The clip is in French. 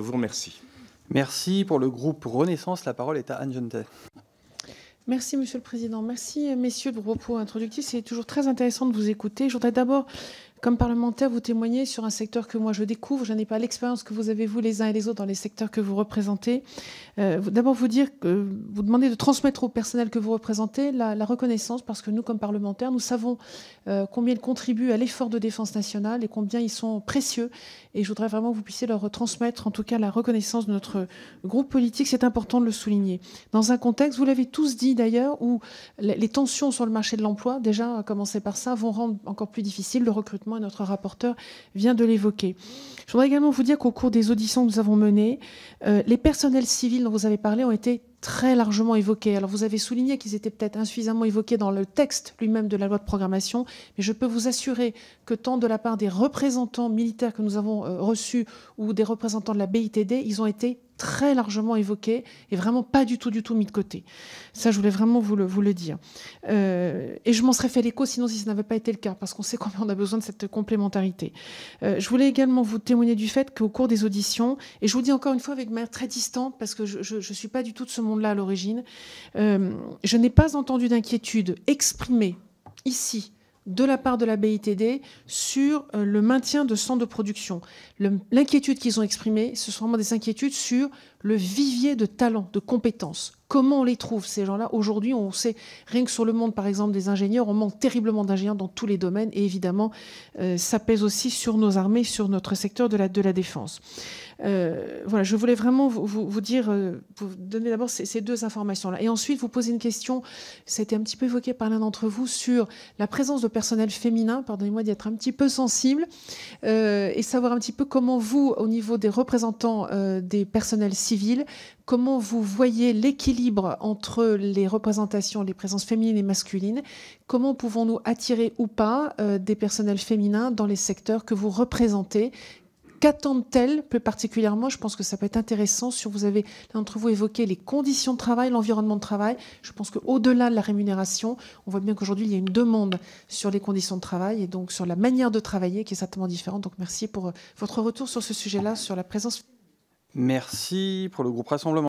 vous remercie. Merci. Pour le groupe Renaissance, la parole est à Anne Genetet. Merci, Monsieur le Président. Merci, messieurs, de vos propos introductifs. C'est toujours très intéressant de vous écouter. Je voudrais d'abord, comme parlementaire, vous témoigner sur un secteur que moi je découvre. Je n'ai pas l'expérience que vous avez, vous, les uns et les autres, dans les secteurs que vous représentez. D'abord, vous dire que vous demandez de transmettre au personnel que vous représentez la reconnaissance, parce que nous, comme parlementaires, nous savons combien ils contribuent à l'effort de défense nationale et combien ils sont précieux. Et je voudrais vraiment que vous puissiez leur transmettre, en tout cas, la reconnaissance de notre groupe politique. C'est important de le souligner. Dans un contexte, vous l'avez tous dit d'ailleurs, où les tensions sur le marché de l'emploi, déjà à commencer par ça, vont rendre encore plus difficile le recrutement, et notre rapporteur vient de l'évoquer. Je voudrais également vous dire qu'au cours des auditions que nous avons menées, les personnels civils dont vous avez parlé ont été très largement évoqués. Alors vous avez souligné qu'ils étaient peut-être insuffisamment évoqués dans le texte lui-même de la loi de programmation, mais je peux vous assurer que tant de la part des représentants militaires que nous avons reçus ou des représentants de la BITD, ils ont été très largement évoqués et vraiment pas du tout mis de côté. Ça, je voulais vraiment vous le dire. Et je m'en serais fait l'écho sinon si ça n'avait pas été le cas, parce qu'on sait combien on a besoin de cette complémentarité. Je voulais également vous témoigner du fait qu'au cours des auditions, et je vous dis encore une fois avec manière très distante, parce que je ne suis pas du tout de ce monde-là à l'origine, je n'ai pas entendu d'inquiétude exprimée ici de la part de la BITD sur le maintien de centres de production. L'inquiétude qu'ils ont exprimée, ce sont vraiment des inquiétudes sur le vivier de talents, de compétences. Comment on les trouve, ces gens-là? Aujourd'hui, on sait, rien que sur le monde, par exemple, des ingénieurs, on manque terriblement d'ingénieurs dans tous les domaines. Et évidemment, ça pèse aussi sur nos armées, sur notre secteur de la défense. Voilà, je voulais vraiment vous dire, vous donner d'abord ces deux informations-là. Et ensuite, vous poser une question, ça a été un petit peu évoqué par l'un d'entre vous, sur la présence de personnel féminin, pardonnez-moi d'y être un petit peu sensible, et savoir un petit peu comment vous, au niveau des représentants des personnels civils, comment vous voyez l'équilibre entre les représentations, les présences féminines et masculines, comment pouvons-nous attirer ou pas des personnels féminins dans les secteurs que vous représentez? Qu'attendent-elles plus particulièrement? Je pense que ça peut être intéressant. Vous avez, l'un d'entre vous, évoqué les conditions de travail, l'environnement de travail. Je pense qu'au-delà de la rémunération, on voit bien qu'aujourd'hui, il y a une demande sur les conditions de travail et donc sur la manière de travailler qui est certainement différente. Donc merci pour votre retour sur ce sujet-là, sur la présence. Merci. Pour le groupe Rassemblement